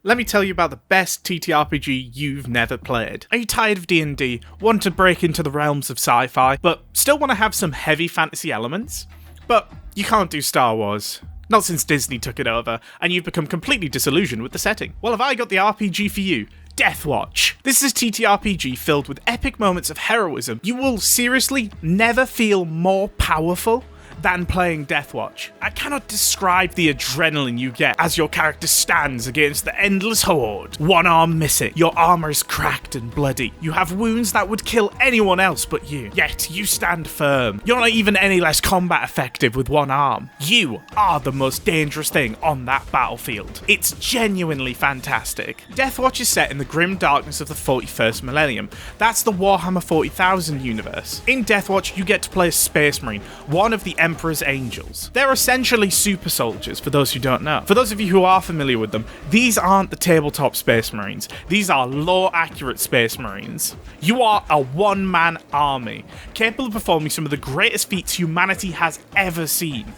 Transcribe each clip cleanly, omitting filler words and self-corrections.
Let me tell you about the best TTRPG you've never played. Are you tired of D&D, want to break into the realms of sci-fi, but still want to have some heavy fantasy elements? But you can't do Star Wars. Not since Disney took it over, and you've become completely disillusioned with the setting. Well, have I got the RPG for you? Deathwatch. This is a TTRPG filled with epic moments of heroism. You will seriously never feel more powerful than playing Deathwatch. I cannot describe the adrenaline you get as your character stands against the endless horde. One arm missing, your armor is cracked and bloody. You have wounds that would kill anyone else but you. Yet you stand firm. You're not even any less combat effective with one arm. You are the most dangerous thing on that battlefield. It's genuinely fantastic. Deathwatch is set in the grim darkness of the 41st millennium. That's the Warhammer 40,000 universe. In Deathwatch, you get to play a space marine, one of the Emperor's Angels. They're essentially super soldiers, for those who don't know. For those of you who are familiar with them, these aren't the tabletop Space Marines. These are law-accurate Space Marines. You are a one-man army, capable of performing some of the greatest feats humanity has ever seen.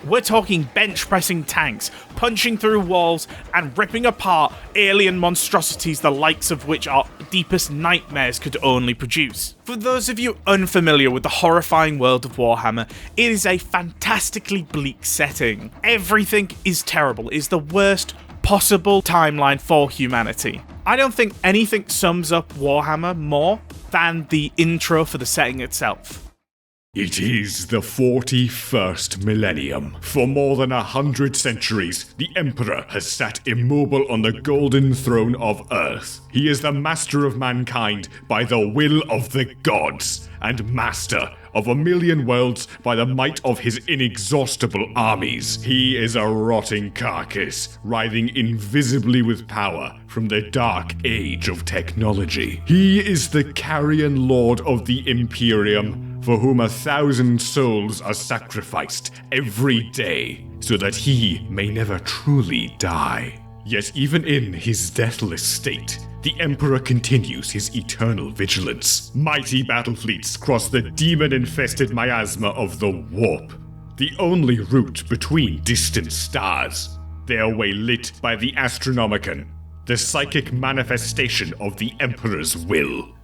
We're talking bench-pressing tanks, punching through walls, and ripping apart alien monstrosities the likes of which our deepest nightmares could only produce. For those of you unfamiliar with the horrifying world of Warhammer, it is a fantastically bleak setting. Everything is terrible. It is the worst possible timeline for humanity. I don't think anything sums up Warhammer more than the intro for the setting itself. It is the 41st millennium. For more than 100 centuries, the Emperor has sat immobile on the golden throne of Earth. He is the master of mankind by the will of the gods, and master of 1,000,000 worlds by the might of his inexhaustible armies. He is a rotting carcass, writhing invisibly with power from the dark age of technology. He is the carrion lord of the Imperium, for whom 1,000 souls are sacrificed every day, so that he may never truly die. Yet even in his deathless state, the Emperor continues his eternal vigilance. Mighty battle fleets cross the demon-infested miasma of the Warp, the only route between distant stars, their way lit by the Astronomicon, the psychic manifestation of the Emperor's will.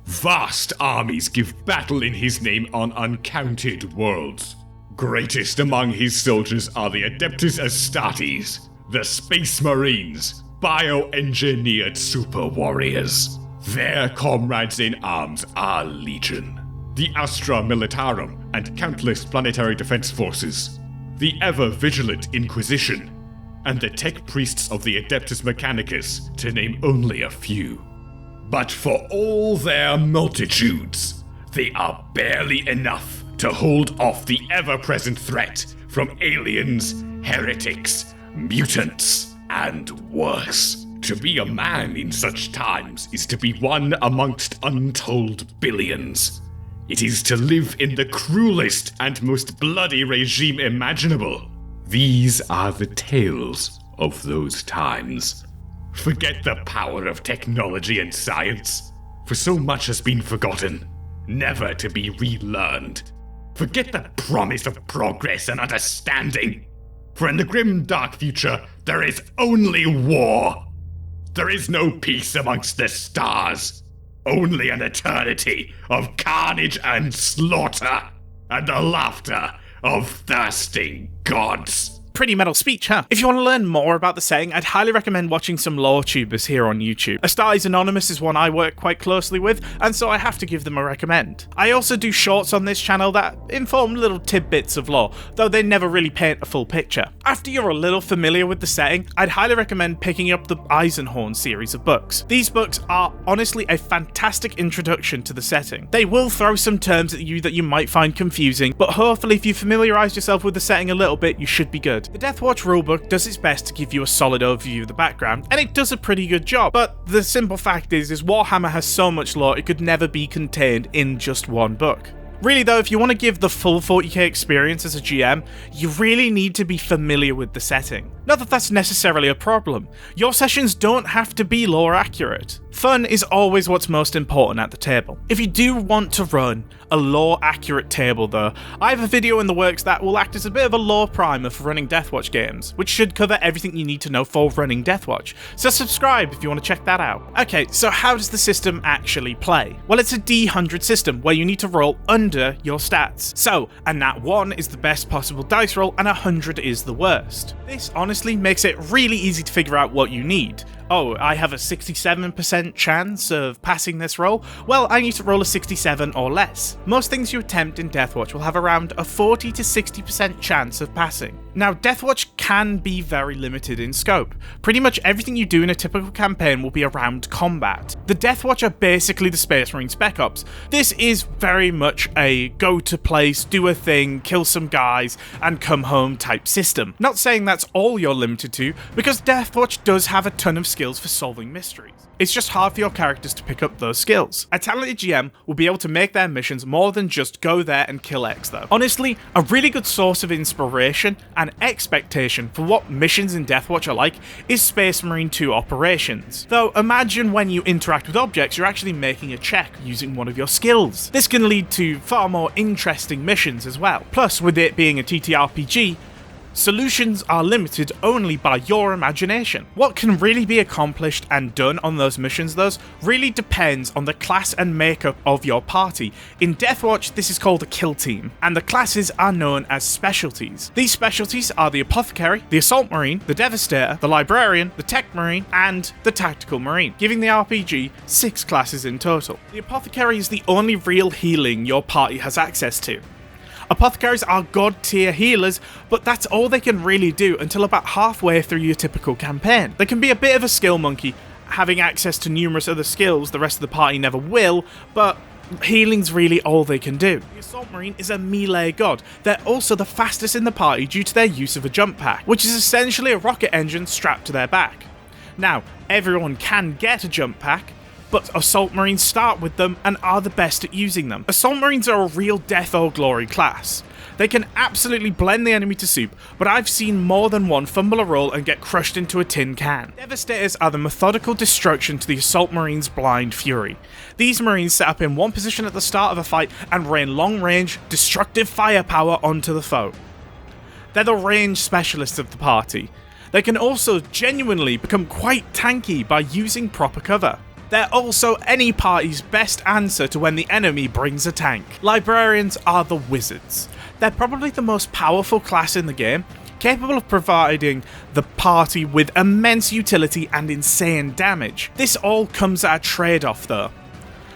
Vast armies give battle in his name on uncounted worlds. Greatest among his soldiers are the Adeptus Astartes, the Space Marines, bioengineered super warriors. Their comrades in arms are legion. The Astra Militarum and countless planetary defense forces, the ever-vigilant Inquisition, and the tech priests of the Adeptus Mechanicus, to name only a few. But for all their multitudes, they are barely enough to hold off the ever-present threat from aliens, heretics, mutants, and worse. To be a man in such times is to be one amongst untold billions. It is to live in the cruelest and most bloody regime imaginable. These are the tales of those times. Forget the power of technology and science, for so much has been forgotten, never to be relearned. Forget the promise of progress and understanding, for in the grim dark future, there is only war. There is no peace amongst the stars, only an eternity of carnage and slaughter, and the laughter of thirsting gods. Pretty metal speech, huh? If you want to learn more about the setting, I'd highly recommend watching some lore tubers here on YouTube. Astartes Anonymous is one I work quite closely with, and so I have to give them a recommend. I also do shorts on this channel that inform little tidbits of lore, though they never really paint a full picture. After you're a little familiar with the setting, I'd highly recommend picking up the Eisenhorn series of books. These books are honestly a fantastic introduction to the setting. They will throw some terms at you that you might find confusing, but hopefully if you familiarise yourself with the setting a little bit, you should be good. The Deathwatch rulebook does its best to give you a solid overview of the background, and it does a pretty good job, but the simple fact is Warhammer has so much lore it could never be contained in just one book. Really though, if you want to give the full 40k experience as a GM, you really need to be familiar with the setting. Not that that's necessarily a problem. Your sessions don't have to be lore accurate. Fun is always what's most important at the table. If you do want to run a lore accurate table though, I have a video in the works that will act as a bit of a lore primer for running Deathwatch games, which should cover everything you need to know for running Deathwatch, so subscribe if you want to check that out. Okay, so how does the system actually play? Well, it's a D100 system where you need to roll under your stats. So, a nat 1 is the best possible dice roll and 100 is the worst. This honestly makes it really easy to figure out what you need. Oh, I have a 67% chance of passing this roll? Well, I need to roll a 67 or less. Most things you attempt in Deathwatch will have around a 40 to 60% chance of passing. Now, Deathwatch can be very limited in scope. Pretty much everything you do in a typical campaign will be around combat. The Deathwatch are basically the Space Marine Spec Ops. This is very much a go to place, do a thing, kill some guys, and come home type system. Not saying that's all you're limited to, because Deathwatch does have a ton of skills for solving mysteries. It's just hard for your characters to pick up those skills. A talented GM will be able to make their missions more than just go there and kill X though. Honestly, a really good source of inspiration and expectation for what missions in Deathwatch are like is Space Marine 2 operations. Though imagine when you interact with objects, you're actually making a check using one of your skills. This can lead to far more interesting missions as well. Plus, with it being a TTRPG, solutions are limited only by your imagination. What can really be accomplished and done on those missions though really depends on the class and makeup of your party. In Deathwatch, this is called a kill team, and the classes are known as specialties. These specialties are the Apothecary, the Assault Marine, the Devastator, the Librarian, the Tech Marine, and the Tactical Marine, giving the RPG 6 classes in total. The Apothecary is the only real healing your party has access to. Apothecaries are god tier healers, but that's all they can really do until about halfway through your typical campaign. They can be a bit of a skill monkey, having access to numerous other skills the rest of the party never will, but healing's really all they can do. The Assault Marine is a melee god. They're also the fastest in the party due to their use of a jump pack, which is essentially a rocket engine strapped to their back. Now, everyone can get a jump pack, but Assault Marines start with them and are the best at using them. Assault Marines are a real death or glory class. They can absolutely blend the enemy to soup, but I've seen more than one fumble a roll and get crushed into a tin can. Devastators are the methodical destruction to the Assault Marines' blind fury. These Marines set up in one position at the start of a fight and rain long-range, destructive firepower onto the foe. They're the range specialists of the party. They can also genuinely become quite tanky by using proper cover. They're also any party's best answer to when the enemy brings a tank. Librarians are the wizards. They're probably the most powerful class in the game, capable of providing the party with immense utility and insane damage. This all comes at a trade-off though.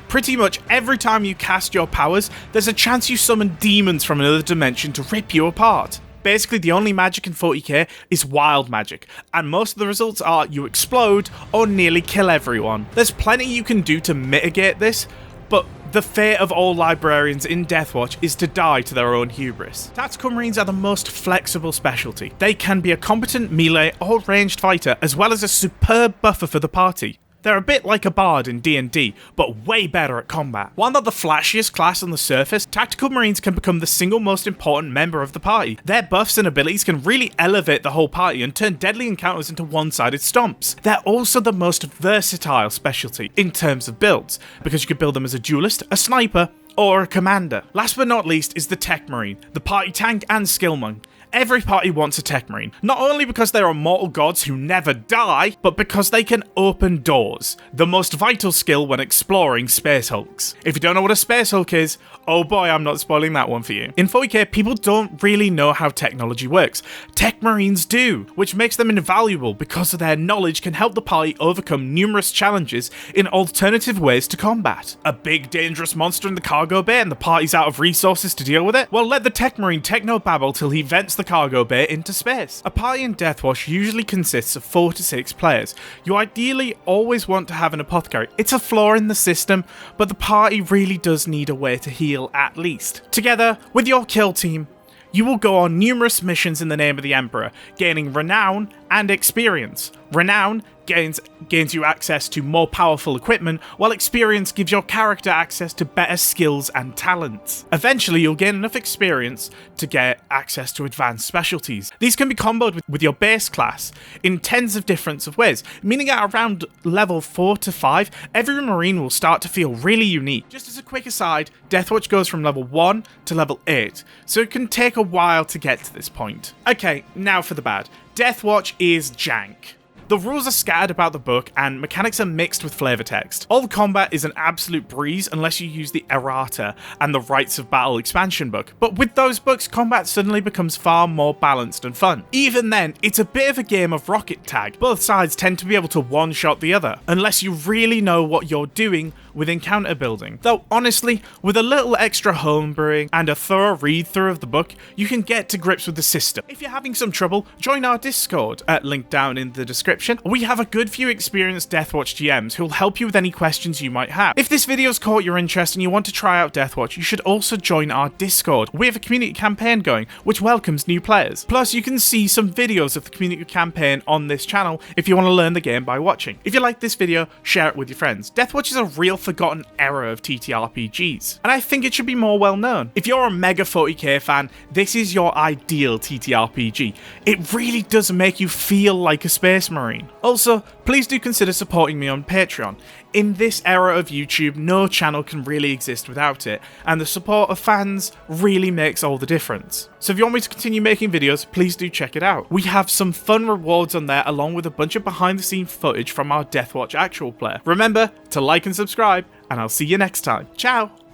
Pretty much every time you cast your powers, there's a chance you summon demons from another dimension to rip you apart. Basically, the only magic in 40k is wild magic, and most of the results are you explode or nearly kill everyone. There's plenty you can do to mitigate this, but the fate of all librarians in Deathwatch is to die to their own hubris. Tactical Marines are the most flexible specialty. They can be a competent melee or ranged fighter, as well as a superb buffer for the party. They're a bit like a bard in D&D, but way better at combat. While not the flashiest class on the surface, Tactical Marines can become the single most important member of the party. Their buffs and abilities can really elevate the whole party and turn deadly encounters into one-sided stomps. They're also the most versatile specialty in terms of builds, because you could build them as a duelist, a sniper, or a commander. Last but not least is the Tech Marine, the party tank and skill monk. Every party wants a Tech Marine, not only because they're immortal gods who never die, but because they can open doors, the most vital skill when exploring space hulks. If you don't know what a space hulk is, oh boy, I'm not spoiling that one for you. In 40k, people don't really know how technology works. Tech Marines do, which makes them invaluable because their knowledge can help the party overcome numerous challenges in alternative ways to combat. A big dangerous monster in the cargo bay and the party's out of resources to deal with it? Well, let the Tech Marine techno-babble till he vents the cargo bay into space. A party in Deathwatch usually consists of 4 to 6 players. You ideally always want to have an apothecary. It's a flaw in the system, but the party really does need a way to heal at least. Together with your kill team, you will go on numerous missions in the name of the Emperor, gaining renown and experience. Renown gains you access to more powerful equipment, while experience gives your character access to better skills and talents. Eventually, you'll gain enough experience to get access to advanced specialties. These can be comboed with your base class in tens of different ways, meaning at around level 4 to 5, every marine will start to feel really unique. Just as a quick aside, Deathwatch goes from level 1 to level 8, so it can take a while to get to this point. Okay, now for the bad. Deathwatch is jank. The rules are scattered about the book, and mechanics are mixed with flavor text. All the combat is an absolute breeze unless you use the Errata and the Rites of Battle expansion book, but with those books, combat suddenly becomes far more balanced and fun. Even then, it's a bit of a game of rocket tag. Both sides tend to be able to one-shot the other, unless you really know what you're doing with encounter building. Though honestly, with a little extra homebrewing and a thorough read-through of the book, you can get to grips with the system. If you're having some trouble, join our Discord, link down in the description. We have a good few experienced Deathwatch GMs who'll help you with any questions you might have. If this video's caught your interest and you want to try out Deathwatch, you should also join our Discord. We have a community campaign going, which welcomes new players. Plus, you can see some videos of the community campaign on this channel if you want to learn the game by watching. If you like this video, share it with your friends. Deathwatch is a real forgotten era of TTRPGs, and I think it should be more well known. If you're a mega 40k fan, this is your ideal TTRPG. It really does make you feel like a Space Marine. Also, please do consider supporting me on Patreon. In this era of YouTube, no channel can really exist without it, and the support of fans really makes all the difference. So if you want me to continue making videos, please do check it out. We have some fun rewards on there, along with a bunch of behind the scenes footage from our Deathwatch actual play. Remember to like and subscribe, and I'll see you next time. Ciao!